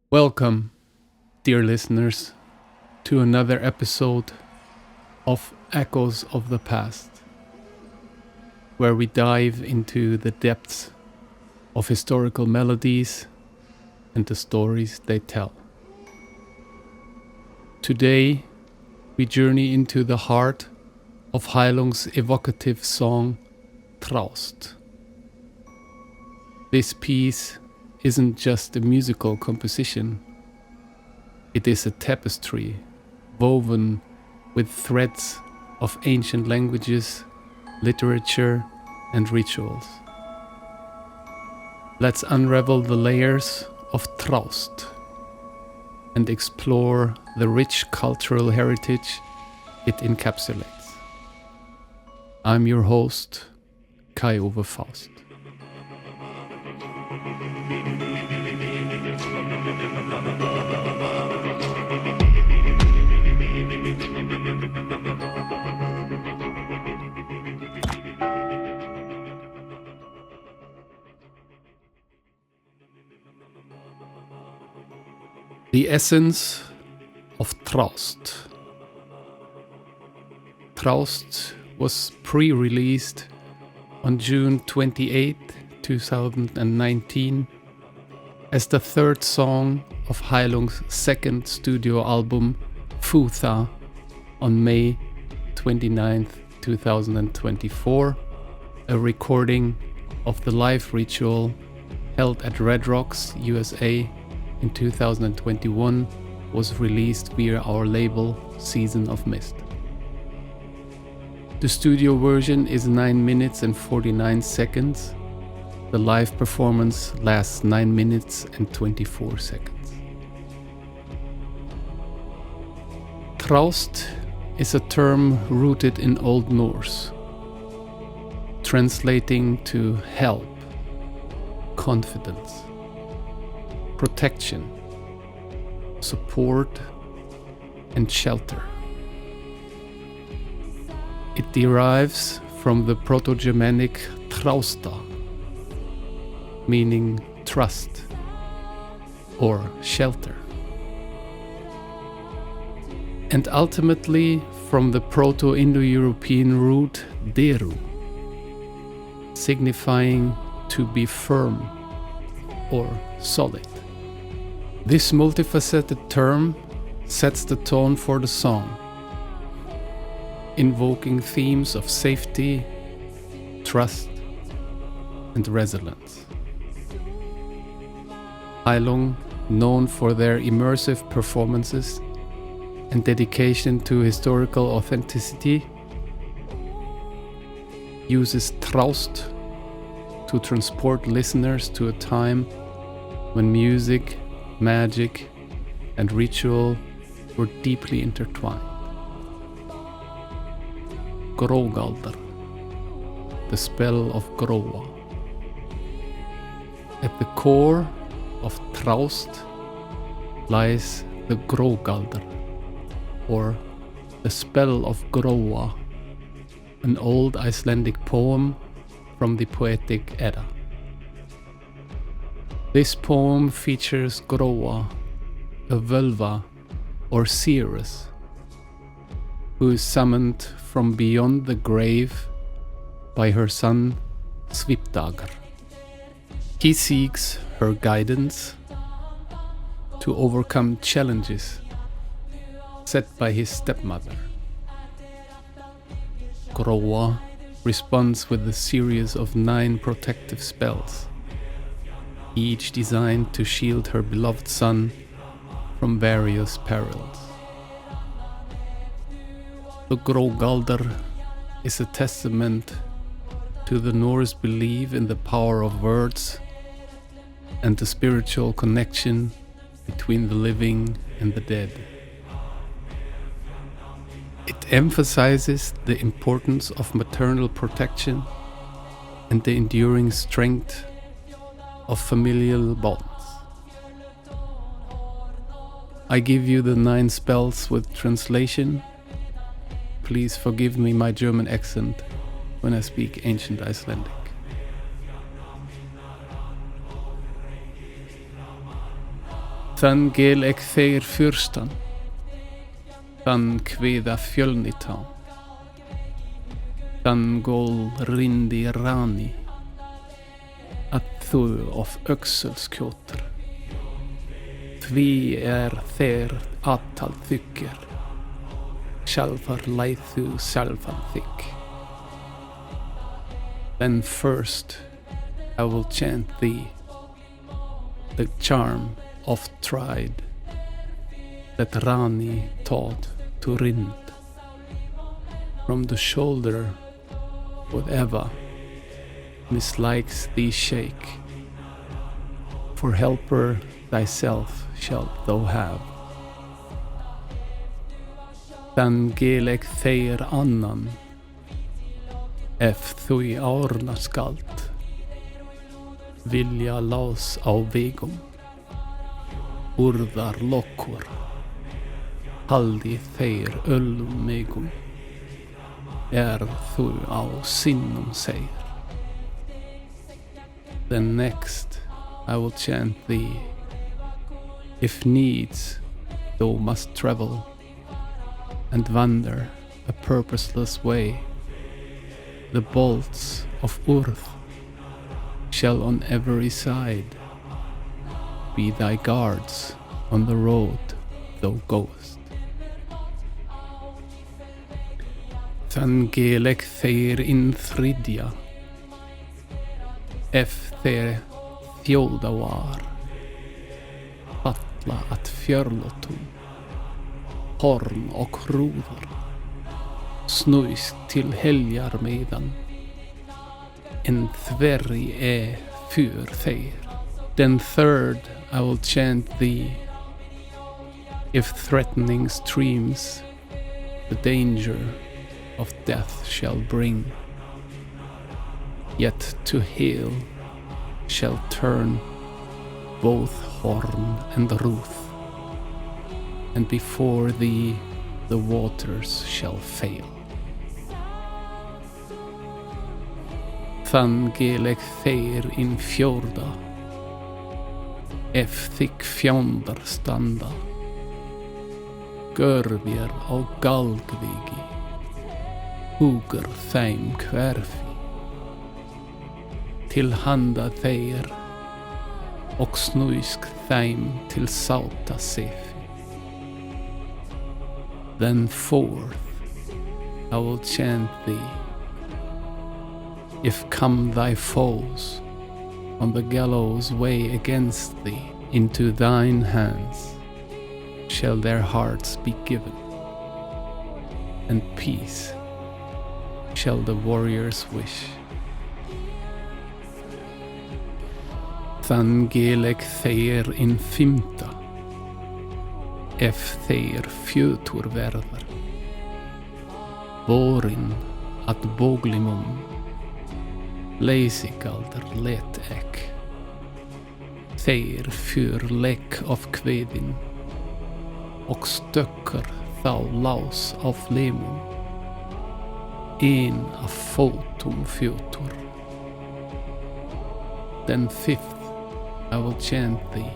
Welcome, dear listeners, to another episode of Echoes of the Past, where we dive into the depths of historical melodies and the stories they tell. Today, we journey into the heart of Heilung's evocative song, Traust. This piece isn't just a musical composition. It is a tapestry woven with threads of ancient languages, literature, and rituals. Let's unravel the layers of Traust and explore the rich cultural heritage it encapsulates. I'm your host, Kai Uwe Faust. The essence of Traust. Traust was pre-released on June 28, 2019 as the third song of Heilung's second studio album, Futha, on May 29, 2024, a recording of the live ritual held at Red Rocks, USA in 2021 was released via our label Season of Mist. The studio version is 9 minutes and 49 seconds. The live performance lasts 9 minutes and 24 seconds. Traust is a term rooted in Old Norse, translating to help, confidence, protection, support, and shelter. It derives from the Proto-Germanic Trausta, meaning trust or shelter, and ultimately from the Proto-Indo-European root deru, signifying to be firm or solid. This multifaceted term sets the tone for the song, invoking themes of safety, trust, and resilience. Heilung, known for their immersive performances and dedication to historical authenticity, uses Traust to transport listeners to a time when music, magic, and ritual were deeply intertwined. Grogaldr, the spell of Groa. At the core of Traust lies the Grogaldr, or the spell of Groa, an old Icelandic poem from the Poetic Edda. This poem features Groa, a völva or seeress, who is summoned from beyond the grave by her son Svipdagur. He seeks her guidance to overcome challenges set by his stepmother. Groa responds with a series of 9 protective spells, each designed to shield her beloved son from various perils. The Grogaldr is a testament to the Norse belief in the power of words and the spiritual connection between the living and the dead. It emphasizes the importance of maternal protection and the enduring strength of familial bonds. I give you the 9 spells with translation. Please forgive me my German accent when I speak ancient Icelandic. Þann gelek þeir fyrstan, þann kviða fjölnitá, þann gól rindi rani, að þú of öxelskjótur, því þeir atal þykir, sjálfar læðu sjálfan þig. Then first I will chant thee, the charm of tried, that Rani taught to rind. From the shoulder, whatever mislikes thee shake, for helper thyself shalt thou have. Þann gelek þeir annan, ef þú í árna skalt, vilja lás á vegum, urðar lokkur, haldi þeir megum, þú á sinnum segir. Then next I will chant thee, if needs thou must travel, and wander a purposeless way, the bolts of earth shall on every side be thy guards on the road thou goest. Þann gelek þeir þriðja, ef þeir þjóða var, falla að fjörlotum, horn og hrúðar, snúist til heljar meðan, en þverri fyr þeir. Then third I will chant thee, if threatening streams the danger of death shall bring, yet to heal shall turn both horn and ruth, and before thee the waters shall fail. Þann gelek þeir fjórða, ef þig fjándar standa, görvér á galgvigi, hugur þeim hverfi, til handa þeir og snúisk þeim til sáta sefi. Then fourth I will chant thee, if come thy foes on the gallows way against thee, into thine hands shall their hearts be given, and peace shall the warriors wish. Þann gelek þeir fimmta, ef þeir fjötur verðar, vorin að bóglimum, leysigaldar let ek, þeir legg af kveðin, og stökkar þá lás af limum, af fótum fjötur. Then fifth I will chant thee,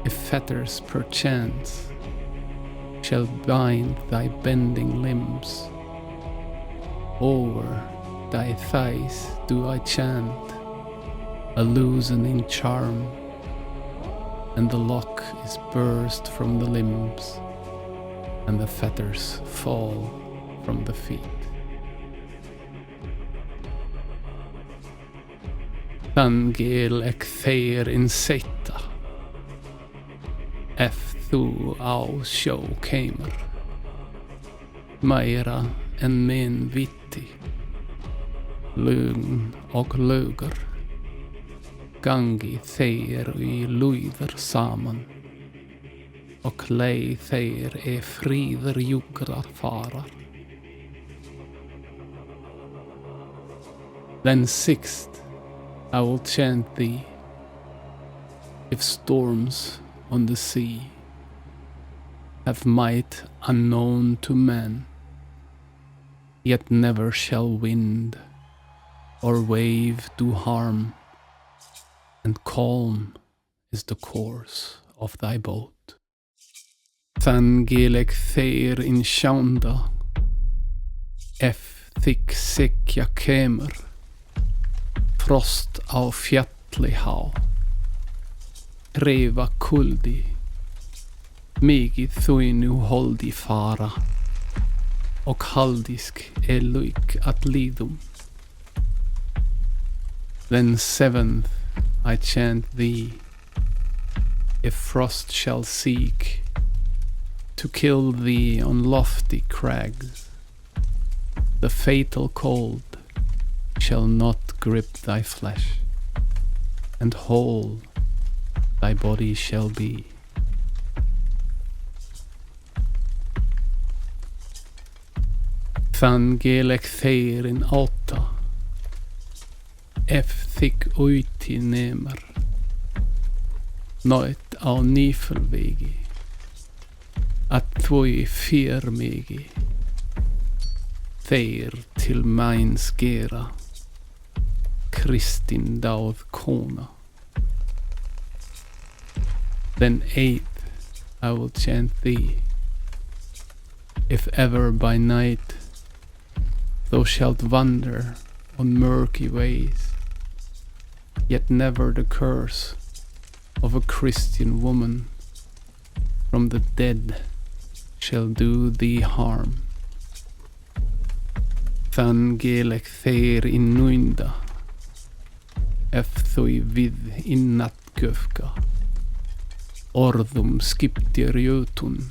if fetters perchance shall bind thy bending limbs, over thy thighs do I chant a loosening charm, and the lock is burst from the limbs, and the fetters fall from the feet. Þann gelek þeir seitta, ef þú á sjó keimur, meira en minn viti, lugn og lögur, gangi þeir í lúðar saman, og lei þeir fríðar júgrar farar. Then sixth I will chant thee, if storms on the sea have might unknown to man, yet never shall wind or wave do harm, and calm is the course of thy boat. Thangelek their in shanda, thick sekja kemur, frost á fjalli há, reyfa kuldi, mikið þau nú holdi fara, og haldisk lauk at líðum. Then seventh I chant thee, if frost shall seek to kill thee on lofty crags, the fatal cold shall not grip thy flesh, and whole thy body shall be. Thangelek þeir in átta, þig uti nemur, naut á nýfurvegi, at þvoi fyr migi, þeir til mæns gera, Kristin dáð kona. Then eighth I will chant thee, if ever by night thou shalt wander on murky ways, yet never the curse of a Christian woman from the dead shall do thee harm. Thangelek þeir in nuinda, þau við in nattgöfka, orðum skiptir jötun,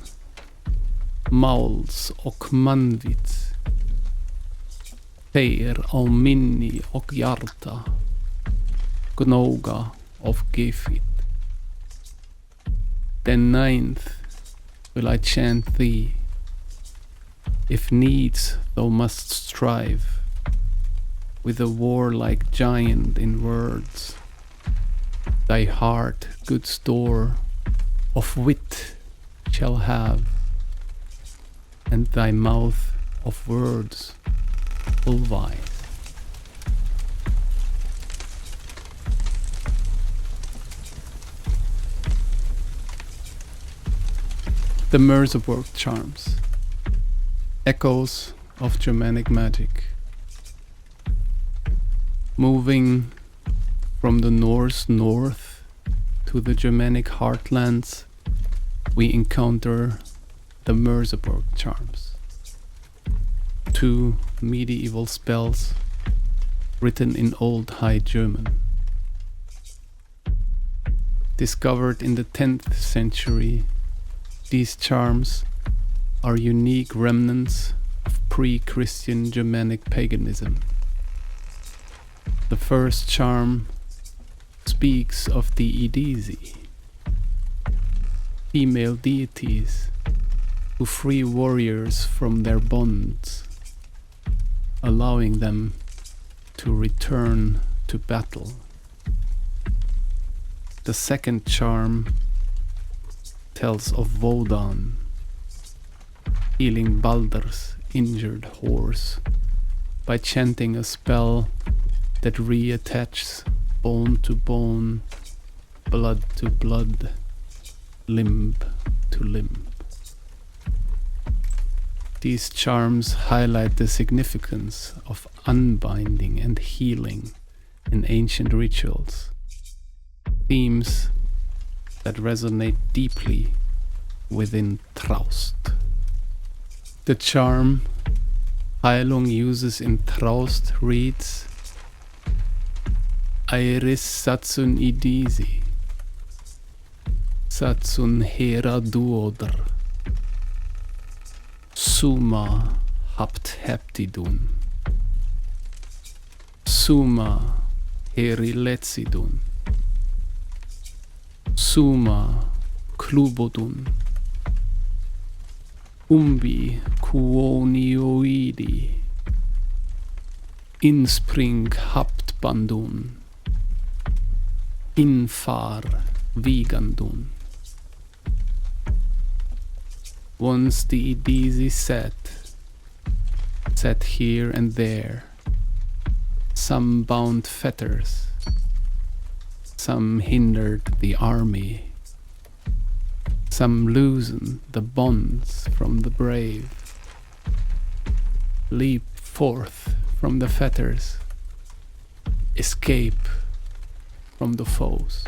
máls og mannvits, þeir á minni og hjarta, gnóga of gifit. Then ninth will I chant thee, if needs thou must strive with a warlike giant in words, thy heart good store of wit shall have, and thy mouth of words full wise. The Merseburg charms, echoes of Germanic magic. Moving from the Norse north to the Germanic heartlands, we encounter the Merseburg charms. Two medieval spells written in Old High German. Discovered in the 10th century, these charms are unique remnants of pre-Christian Germanic paganism. The first charm speaks of the Edisi, female deities who free warriors from their bonds, allowing them to return to battle. The second charm tells of Wodan healing Baldr's injured horse by chanting a spell that reattaches bone to bone, blood to blood, limb to limb. These charms highlight the significance of unbinding and healing in ancient rituals, themes that resonate deeply within Traust. The charm Heilung uses in Traust reads Iris Satsun Idisi Satsun Hera Duodr Suma Hapt Heptidun Suma Heri Letsidun Suma Klubodun Umbi Kuonioidi Inspring Haptbandun Infar Vigandun. Once the Edisi sat here and there, some bound fetters, some hindered the army, some loosened the bonds from the brave, leap forth from the fetters, escape from the foes.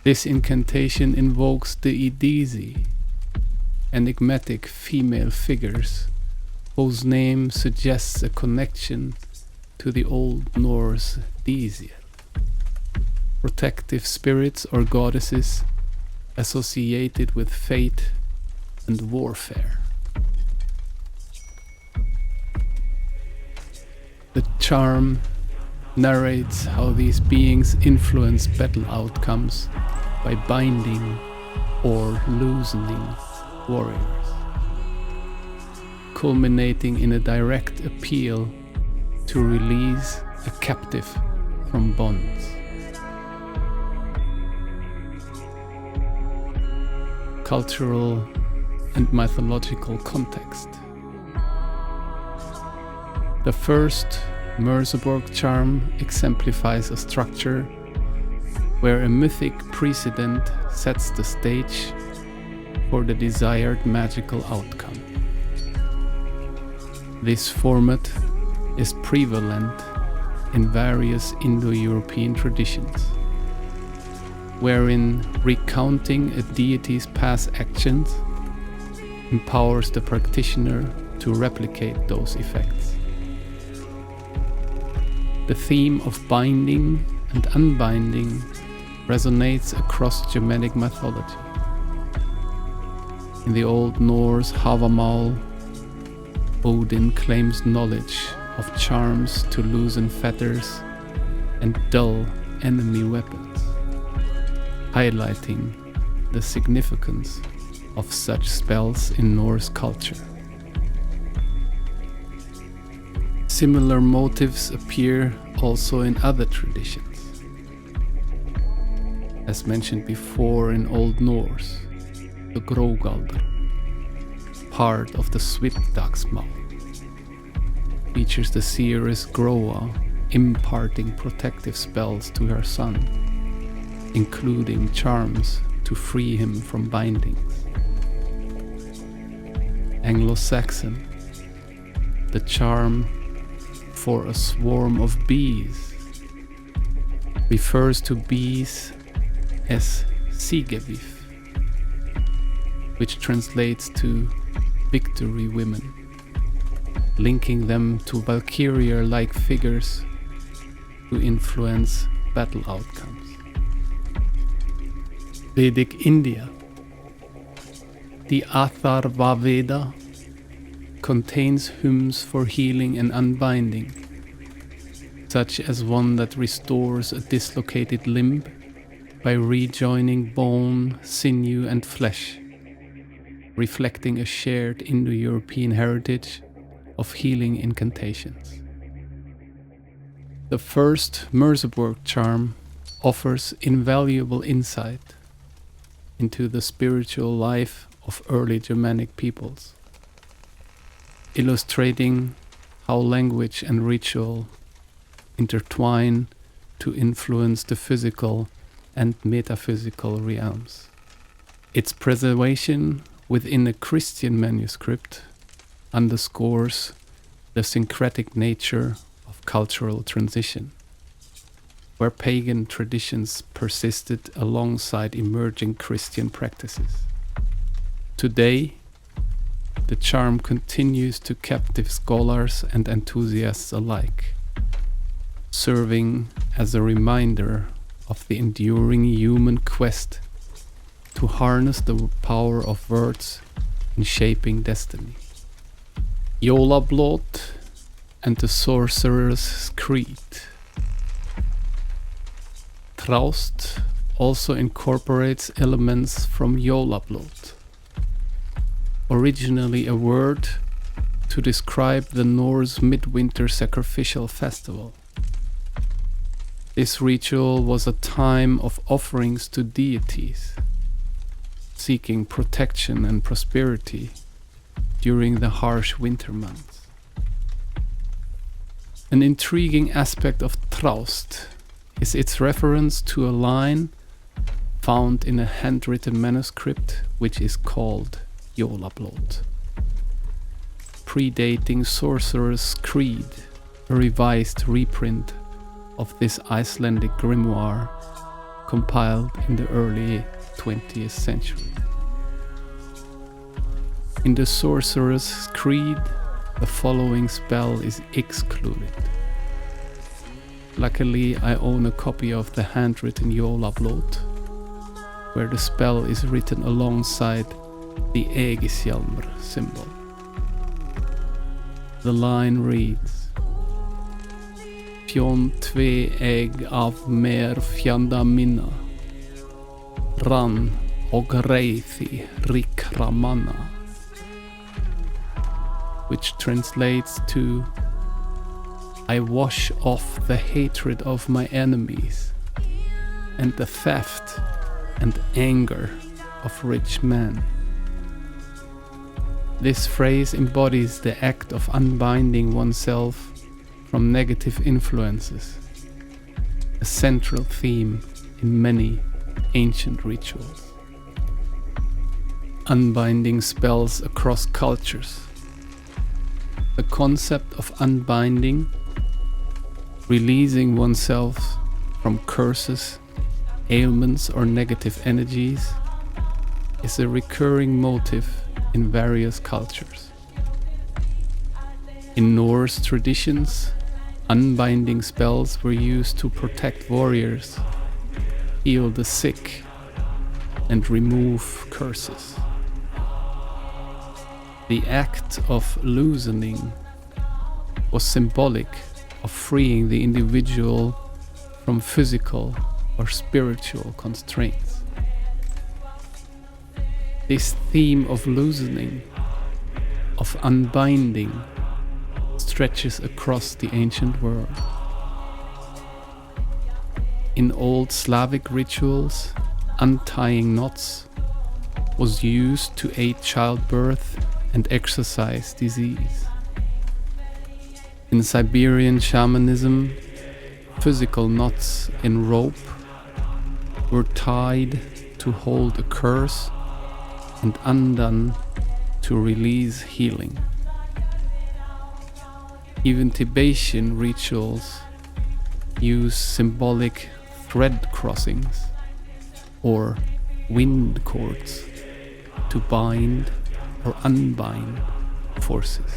This incantation invokes the Idisi, enigmatic female figures whose name suggests a connection to the Old Norse Disi, protective spirits or goddesses associated with fate and warfare. The charm narrates how these beings influence battle outcomes by binding or loosening warriors, culminating in a direct appeal to release a captive from bonds. Cultural and mythological context. The first Merseburg charm exemplifies a structure where a mythic precedent sets the stage for the desired magical outcome. This format is prevalent in various Indo-European traditions, wherein recounting a deity's past actions empowers the practitioner to replicate those effects. The theme of binding and unbinding resonates across Germanic mythology. In the Old Norse Havamal, Odin claims knowledge of charms to loosen fetters and dull enemy weapons, highlighting the significance of such spells in Norse culture. Similar motives appear also in other traditions. As mentioned before in Old Norse, the Grogaldr, part of the Svipdag's mouth, features the seeress Groa imparting protective spells to her son, including charms to free him from bindings. Anglo-Saxon, the charm for a swarm of bees refers to bees as Sigevif, which translates to victory women, linking them to Valkyria-like figures who influence battle outcomes. Vedic India. The Atharva Veda contains hymns for healing and unbinding, such as one that restores a dislocated limb by rejoining bone, sinew and flesh, reflecting a shared Indo-European heritage of healing incantations. The first Merseburg charm offers invaluable insight into the spiritual life of early Germanic peoples, illustrating how language and ritual intertwine to influence the physical and metaphysical realms. Its preservation within a Christian manuscript underscores the syncretic nature of cultural transition, where pagan traditions persisted alongside emerging Christian practices. Today, the charm continues to captivate scholars and enthusiasts alike, serving as a reminder of the enduring human quest to harness the power of words in shaping destiny. Jólablót and the Sorcerer's Creed. Traust also incorporates elements from Jólablót, originally a word to describe the Norse midwinter sacrificial festival. This ritual was a time of offerings to deities, seeking protection and prosperity during the harsh winter months. An intriguing aspect of Traust is its reference to a line found in a handwritten manuscript which is called Jólablót, predating Sorcerer's Creed, a revised reprint of this Icelandic grimoire compiled in the early 20th century. In the Sorcerer's Creed, the following spell is excluded. Luckily, I own a copy of the handwritten Jólablót, where the spell is written alongside the Ægishjálmr symbol. The line reads: Fjón tve egg af mer fjanda minna, rann og reithi rikra manna, which translates to, I wash off the hatred of my enemies and the theft and anger of rich men. This phrase embodies the act of unbinding oneself from negative influences, a central theme in many ancient rituals. Unbinding spells across cultures. The concept of unbinding, releasing oneself from curses, ailments, or negative energies, is a recurring motive in various cultures. In Norse traditions, unbinding spells were used to protect warriors, heal the sick, and remove curses. The act of loosening was symbolic of freeing the individual from physical or spiritual constraints. This theme of loosening, of unbinding, stretches across the ancient world. In old Slavic rituals, untying knots was used to aid childbirth and exorcise disease. In Siberian shamanism, physical knots in rope were tied to hold a curse and undone to release healing. Even Tibetan rituals use symbolic thread crossings or wind cords to bind or unbind forces.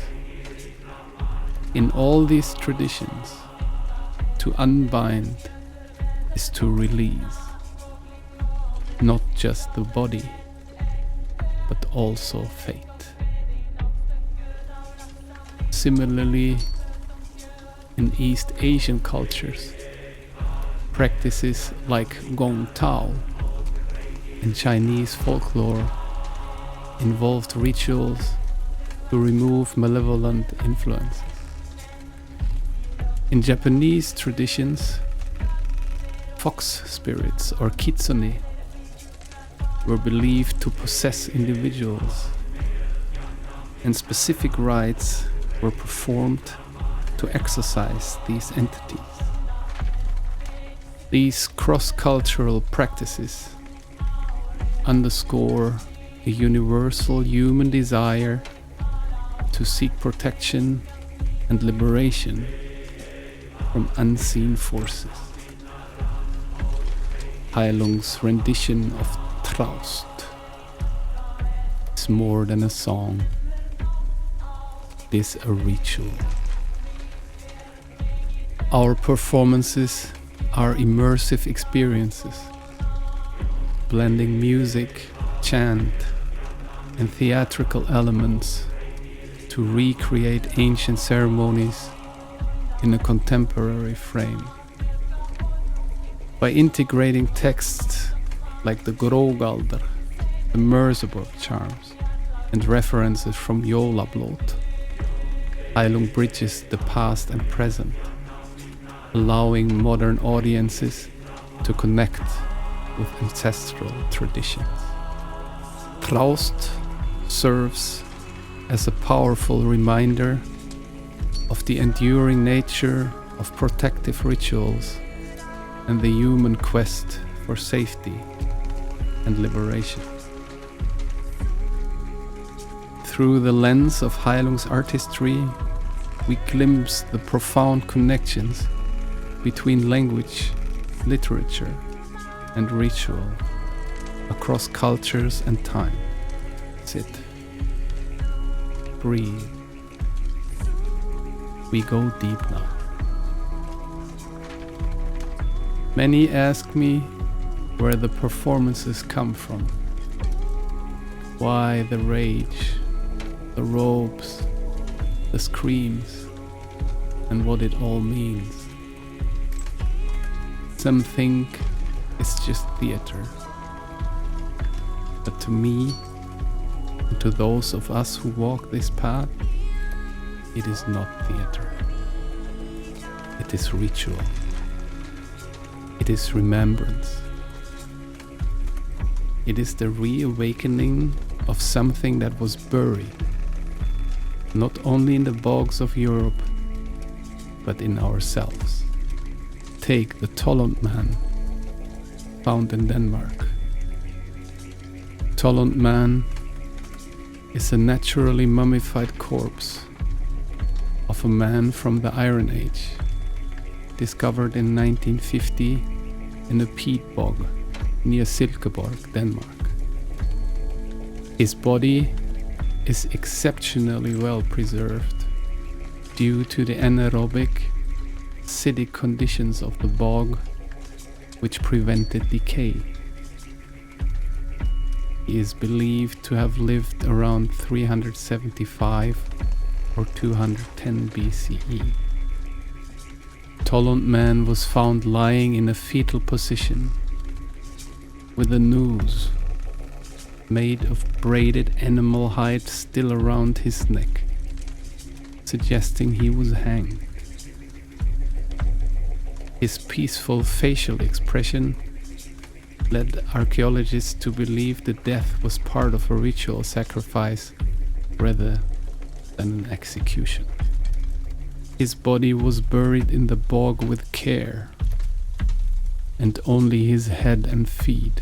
In all these traditions, to unbind is to release, not just the body, but also fate. Similarly, in East Asian cultures, practices like Gong Tao in Chinese folklore involved rituals to remove malevolent influences. In Japanese traditions, fox spirits or kitsune were believed to possess individuals, and specific rites were performed to exorcise these entities. These cross-cultural practices underscore a universal human desire to seek protection and liberation from unseen forces. Heilung's rendition of Traust is more than a song, it is a ritual. Our performances are immersive experiences, blending music, chant, and theatrical elements to recreate ancient ceremonies in a contemporary frame. By integrating texts like the Grogaldr, the Merseburg charms, and references from Jólablót, Heilung bridges the past and present, allowing modern audiences to connect with ancestral traditions. Traust serves as a powerful reminder of the enduring nature of protective rituals and the human quest for safety and liberation. Through the lens of Heilung's artistry, we glimpse the profound connections between language, literature, and ritual across cultures and time. Sit. Breathe. We go deep now. Many ask me where the performances come from. Why the rage, the ropes, the screams, and what it all means. Some think it's just theater. But to me, and to those of us who walk this path, it is not theater. It is ritual. It is remembrance. It is the reawakening of something that was buried, not only in the bogs of Europe, but in ourselves. Take the Tollund man, found in Denmark. Tollund man is a naturally mummified corpse of a man from the Iron Age, discovered in 1950 in a peat bog near Silkeborg, Denmark. His body is exceptionally well preserved due to the anaerobic, acidic conditions of the bog, which prevented decay. He is believed to have lived around 375 or 210 BCE. Tollund man was found lying in a fetal position with a noose made of braided animal hide still around his neck, suggesting he was hanged. His peaceful facial expression led archaeologists to believe the death was part of a ritual sacrifice rather than an execution. His body was buried in the bog with care, and only his head and feet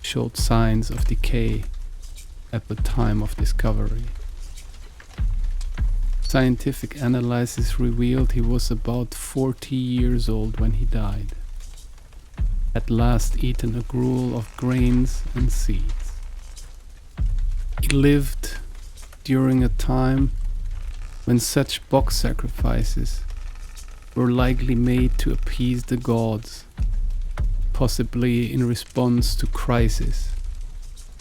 showed signs of decay at the time of discovery. Scientific analysis revealed he was about 40 years old when he died, at last eaten a gruel of grains and seeds. He lived during a time when such bog sacrifices were likely made to appease the gods, possibly in response to crisis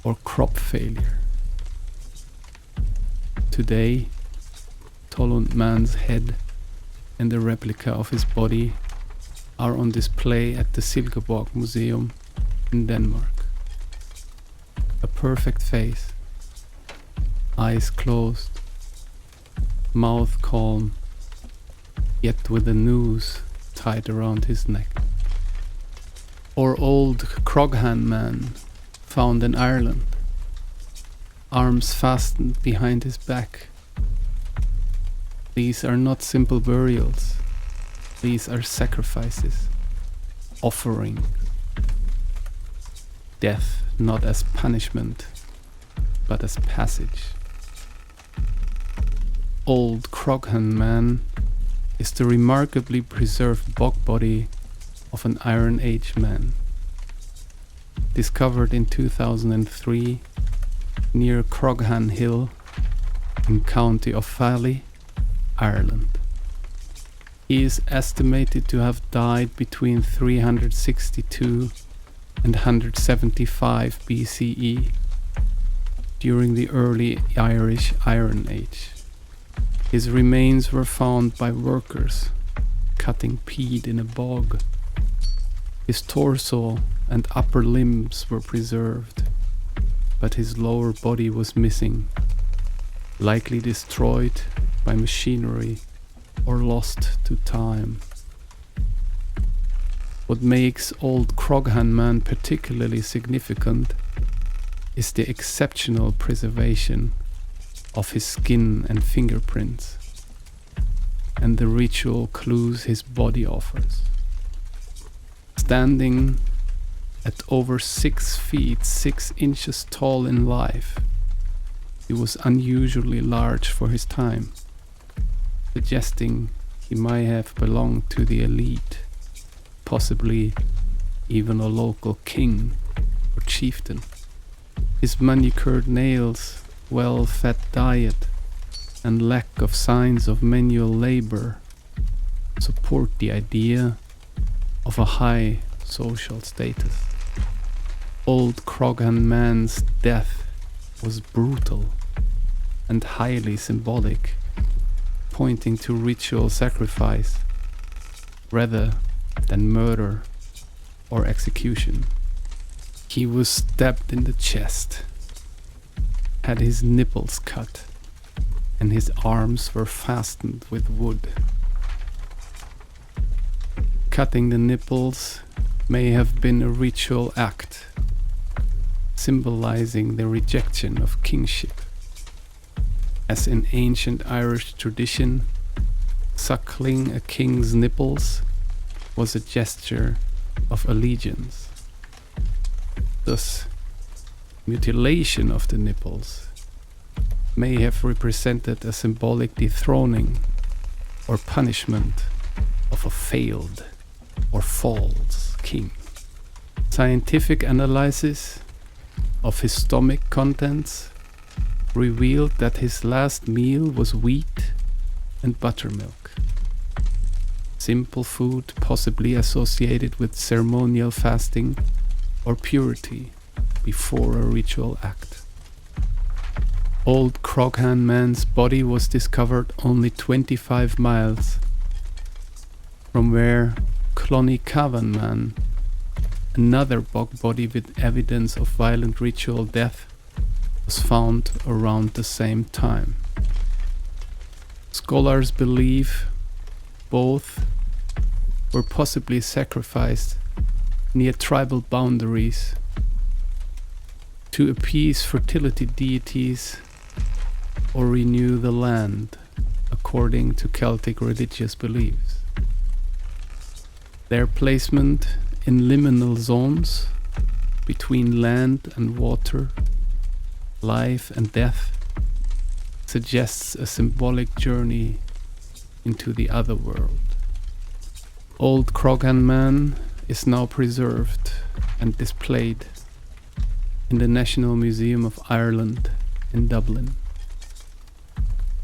or crop failure. Today, Tollund man's head and a replica of his body are on display at the Silkeborg Museum in Denmark. A perfect face, eyes closed, mouth calm, yet with a noose tied around his neck. Or old Croghan man found in Ireland, arms fastened behind his back. These are not simple burials. These are sacrifices, offerings. Death not as punishment, but as passage. Old Croghan man is the remarkably preserved bog body of an Iron Age man, discovered in 2003 near Croghan Hill in County Offaly, Ireland. He is estimated to have died between 362 and 175 BCE during the early Irish Iron Age. His remains were found by workers cutting peat in a bog. His torso and upper limbs were preserved, but his lower body was missing, likely destroyed by machinery or lost to time. What makes old Croghan man particularly significant is the exceptional preservation of his skin and fingerprints, and the ritual clues his body offers. Standing at over 6 feet 6 inches tall in life, he was unusually large for his time, suggesting he might have belonged to the elite, possibly even a local king or chieftain. His manicured nails, well-fed diet, and lack of signs of manual labor support the idea of a high social status. Old Croghan man's death was brutal and highly symbolic, pointing to ritual sacrifice rather than murder or execution. He was stabbed in the chest, had his nipples cut, and his arms were fastened with wood. Cutting the nipples may have been a ritual act, symbolizing the rejection of kingship. As in ancient Irish tradition, suckling a king's nipples was a gesture of allegiance. Thus, mutilation of the nipples may have represented a symbolic dethroning or punishment of a failed or false king. Scientific analysis of his stomach contents revealed that his last meal was wheat and buttermilk. Simple food possibly associated with ceremonial fasting or purity before a ritual act. Old Croghan man's body was discovered only 25 miles from where Cloneycavan man, another bog body with evidence of violent ritual death, was found around the same time. Scholars believe both were possibly sacrificed near tribal boundaries to appease fertility deities or renew the land, according to Celtic religious beliefs. Their placement in liminal zones between land and water, life and death, suggests a symbolic journey into the other world. Old Croghan man is now preserved and displayed in the National Museum of Ireland in Dublin,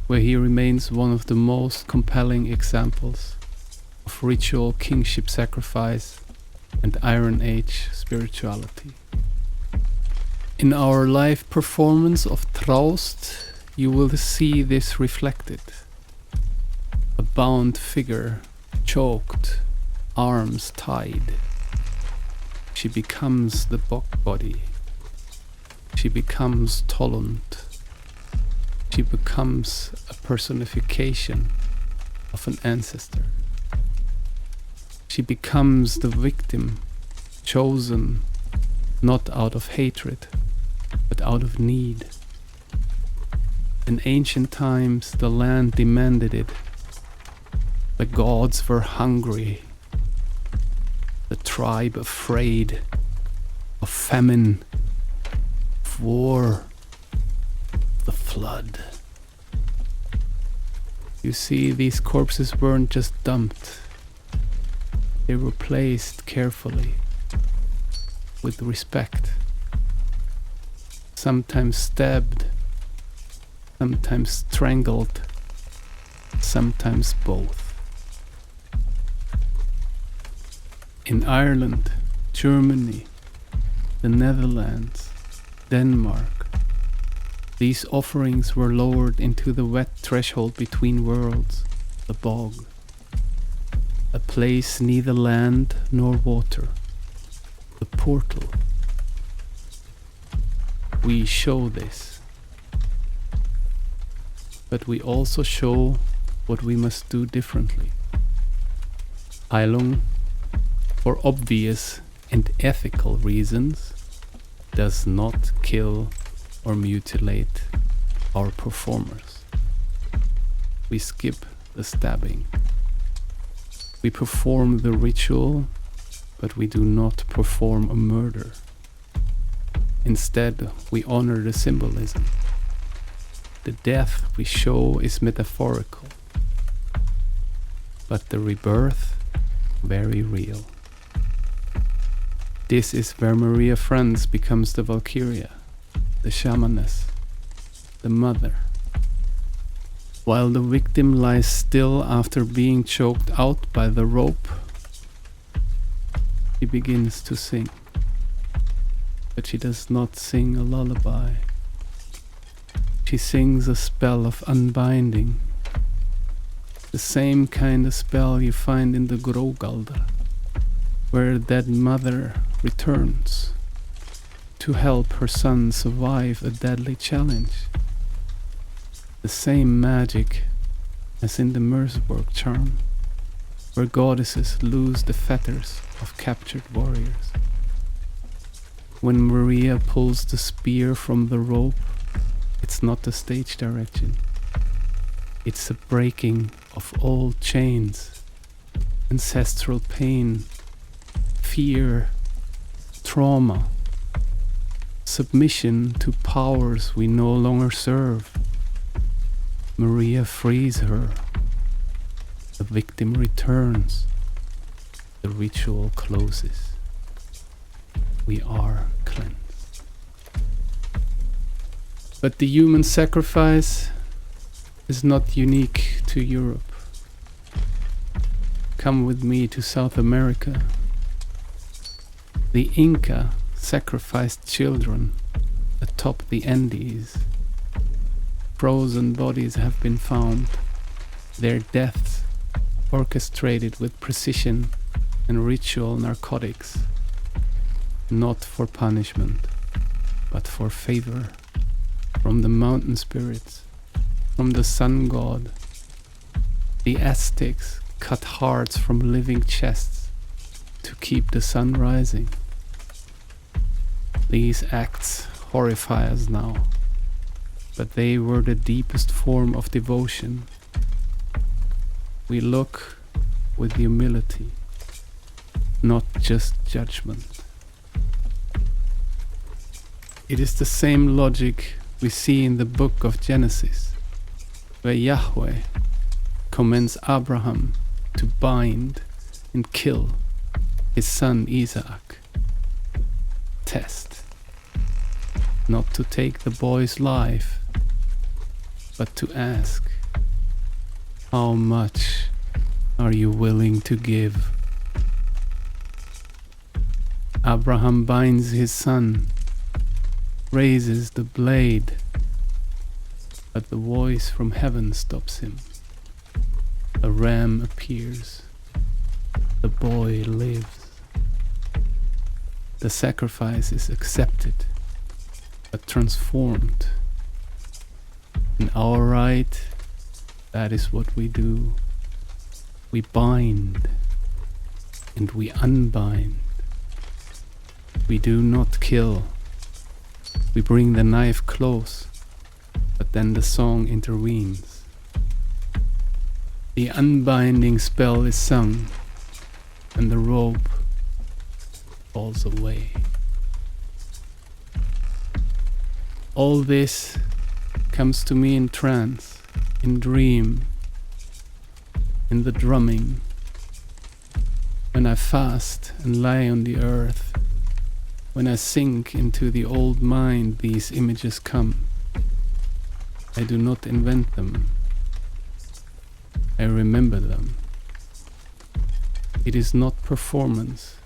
where he remains one of the most compelling examples of ritual kingship sacrifice and Iron Age spirituality. In our live performance of Traust, you will see this reflected. A bound figure, choked, arms tied. She becomes the bog body. She becomes tolerant. She becomes a personification of an ancestor. She becomes the victim, chosen not out of hatred, but out of need. In ancient times, the land demanded it. The gods were hungry. The tribe afraid of famine, of war, the flood. You see, these corpses weren't just dumped. They were placed carefully, with respect, sometimes stabbed, sometimes strangled, sometimes both. In Ireland, Germany, the Netherlands, Denmark, these offerings were lowered into the wet threshold between worlds, the bog, a place neither land nor water, the portal. We show this, but we also show what we must do differently. Heilung, for obvious and ethical reasons, does not kill or mutilate our performers. We skip the stabbing. We perform the ritual, but we do not perform a murder. Instead, we honor the symbolism. The death we show is metaphorical, but the rebirth, very real. This is where Maria Franz becomes the Valkyria, the shamaness, the mother. While the victim lies still after being choked out by the rope, she begins to sing. But she does not sing a lullaby. She sings a spell of unbinding, the same kind of spell you find in the Grogaldr, where a dead mother returns to help her son survive a deadly challenge. The same magic as in the Merseburg charm, where goddesses lose the fetters of captured warriors. When Maria pulls the spear from the rope, it's not the stage direction. It's a breaking of old chains, ancestral pain, fear, trauma, submission to powers we no longer serve. Maria frees her. The victim returns. The ritual closes. We are cleansed. But the human sacrifice is not unique to Europe. Come with me to South America. The Inca sacrificed children atop the Andes. Frozen bodies have been found, their deaths orchestrated with precision and ritual narcotics, not for punishment, but for favor from the mountain spirits, from the sun god. The Aztecs cut hearts from living chests to keep the sun rising. These acts horrify us now, but they were the deepest form of devotion. We look with humility, not just judgment. It is the same logic we see in the book of Genesis, where Yahweh commands Abraham to bind and kill his son Isaac. Test. Not to take the boy's life, but to ask, how much are you willing to give? Abraham binds his son, raises the blade, but the voice from heaven stops him. A ram appears. The boy lives. The sacrifice is accepted, but transformed. In our rite, that is what we do. We bind and we unbind. We do not kill. We bring the knife close, but then the song intervenes. The unbinding spell is sung, and the rope falls away. All this comes to me in trance, in dream, in the drumming. When I fast and lie on the earth, when I sink into the old mind, these images come. I do not invent them. I remember them. It is not performance.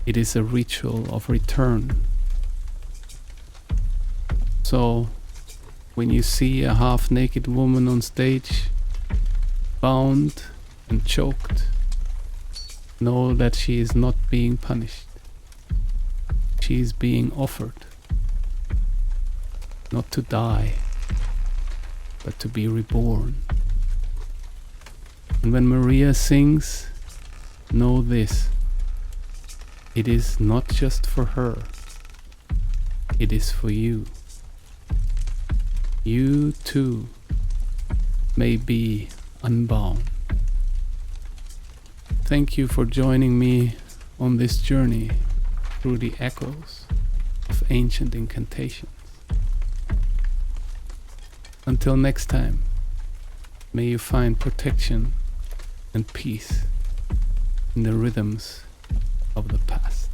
It is a ritual of return. So, when you see a half-naked woman on stage, bound and choked, know that she is not being punished. She is being offered, not to die, but to be reborn. And when Maria sings, know this: it is not just for her, it is for you. You too may be unbound. Thank you for joining me on this journey through the echoes of ancient incantations. Until next time, may you find protection and peace in the rhythms of the past.